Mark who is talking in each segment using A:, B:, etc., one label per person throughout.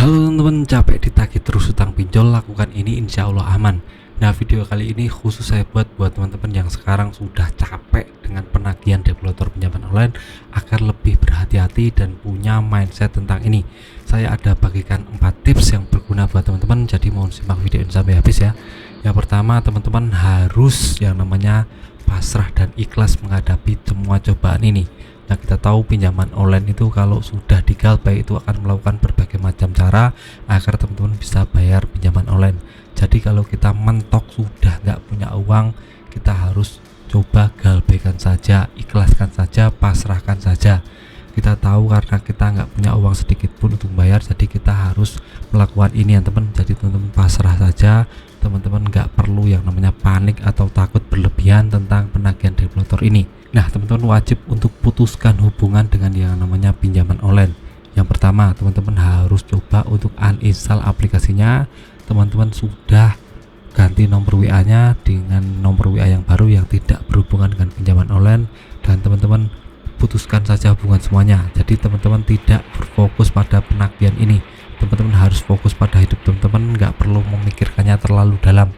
A: Halo teman-teman, capek ditagih terus utang pinjol, lakukan ini insya Allah aman. Nah, video kali ini khusus saya buat teman-teman yang sekarang sudah capek dengan penagihan developer pinjaman online agar lebih berhati-hati dan punya mindset tentang ini. Saya ada bagikan 4 tips yang berguna buat teman-teman, jadi mohon simak video ini sampai habis ya. Yang pertama, teman-teman harus yang namanya pasrah dan ikhlas menghadapi semua cobaan ini. Nah, kita tahu pinjaman online itu kalau sudah digalbay itu akan melakukan berbagai macam cara agar teman-teman bisa bayar pinjaman online. Jadi kalau kita mentok sudah nggak punya uang, kita harus coba galbaikan saja, ikhlaskan saja, pasrahkan saja. Kita tahu karena kita nggak punya uang sedikit pun untuk bayar, jadi kita harus melakukan ini ya teman. Jadi teman-teman pasrah saja, teman-teman nggak perlu yang namanya panik atau takut berlebihan tentang penagihan developer ini. Nah, teman-teman wajib untuk putuskan hubungan dengan yang namanya pinjaman online. Yang pertama, teman-teman harus coba untuk uninstall aplikasinya. Teman-teman sudah ganti nomor WA-nya dengan nomor WA yang baru yang tidak berhubungan dengan pinjaman online, dan teman-teman putuskan saja hubungan semuanya. Jadi teman-teman tidak berfokus pada penagihan ini. Teman-teman harus fokus pada hidup teman-teman, nggak perlu memikirkannya terlalu dalam.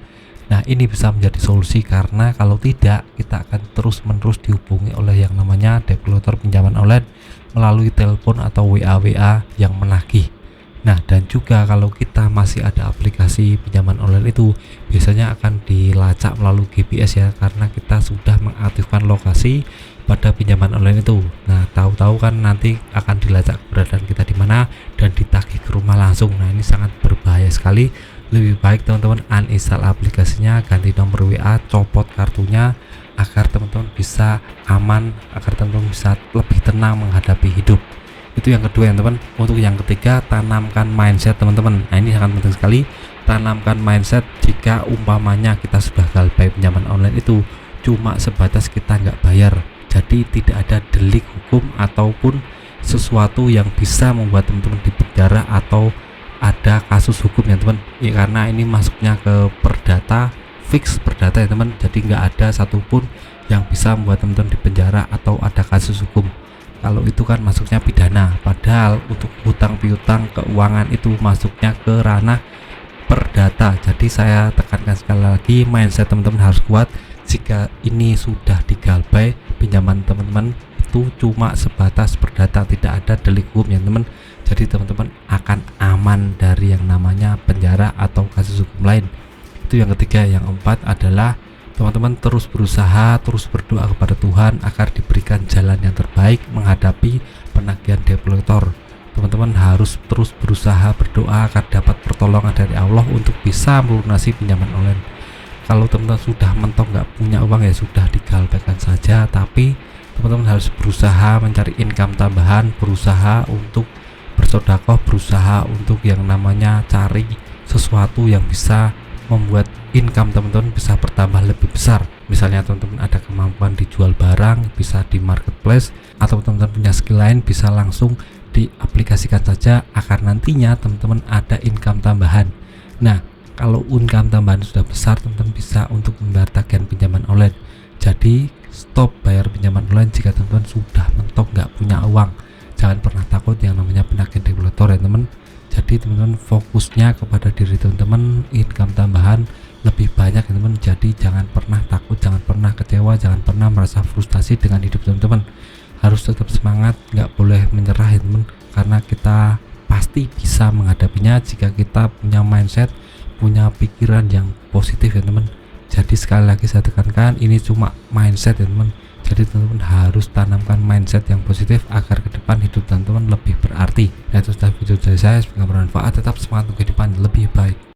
A: Nah, ini bisa menjadi solusi karena kalau tidak kita akan terus-menerus dihubungi oleh yang namanya developer pinjaman online melalui telepon atau WA yang menagih. Nah, dan juga kalau kita masih ada aplikasi pinjaman online itu biasanya akan dilacak melalui GPS ya, karena kita sudah mengaktifkan lokasi pada pinjaman online itu. Nah, tahu-tahu kan nanti akan dilacak keberadaan kita di mana dan ditagih ke rumah langsung. Nah, ini sangat berbahaya sekali. Lebih baik teman-teman uninstall aplikasinya, ganti nomor WA, copot kartunya agar teman-teman bisa aman, agar teman-teman bisa lebih tenang menghadapi hidup. Itu yang kedua ya teman. Untuk yang ketiga, tanamkan mindset teman-teman. Nah, ini sangat penting sekali. Tanamkan mindset jika umpamanya kita sudah galbay pinjaman online itu cuma sebatas kita nggak bayar. Jadi tidak ada delik hukum ataupun sesuatu yang bisa membuat teman-teman dipenjara atau ada kasus hukum ya teman ya, karena ini masuknya ke perdata, fix perdata ya teman. Jadi nggak ada satupun yang bisa membuat teman-teman dipenjara atau ada kasus hukum. Kalau itu kan masuknya pidana, padahal untuk hutang piutang keuangan itu masuknya ke ranah perdata. Jadi saya tekankan sekali lagi, mindset teman-teman harus kuat. Jika ini sudah digalbay pinjaman teman-teman itu cuma sebatas perdata, tidak ada delik hukum ya teman. Jadi teman-teman akan aman dari yang namanya penjara atau kasus hukum lain. Itu yang ketiga. Yang keempat adalah teman-teman terus berusaha, terus berdoa kepada Tuhan agar diberikan jalan yang terbaik menghadapi penagihan developer. Teman-teman harus terus berusaha berdoa agar dapat pertolongan dari Allah untuk bisa melunasi pinjaman online. Kalau teman-teman sudah mentok nggak punya uang ya sudah digalbaikan saja, tapi teman-teman harus berusaha mencari income tambahan, berusaha untuk bersedekah, berusaha untuk yang namanya cari sesuatu yang bisa membuat income teman-teman bisa bertambah lebih besar. Misalnya teman-teman ada kemampuan dijual barang, bisa di marketplace, atau teman-teman punya skill lain bisa langsung diaplikasikan saja agar nantinya teman-teman ada income tambahan. Nah, kalau income tambahan sudah besar, teman-teman bisa untuk membayar tagihan pinjaman online. Jadi stop bayar pinjaman online jika teman-teman sudah mentok nggak punya uang. Jangan pernah takut yang namanya penagihan developer ya teman. Jadi teman-teman fokusnya kepada diri teman-teman, income tambahan lebih banyak ya teman. Jadi jangan pernah takut, jangan pernah kecewa, jangan pernah merasa frustasi dengan hidup teman-teman. Harus tetap semangat, nggak boleh menyerah ya teman, karena kita pasti bisa menghadapinya jika kita punya mindset, punya pikiran yang positif ya teman. Jadi sekali lagi saya tekankan, ini cuma mindset ya teman. Jadi teman-teman harus tanamkan mindset yang positif agar ke depan hidup teman-teman lebih berarti. Nah, itu sudah video dari saya, semoga bermanfaat. Tetap semangat untuk kehidupan lebih baik.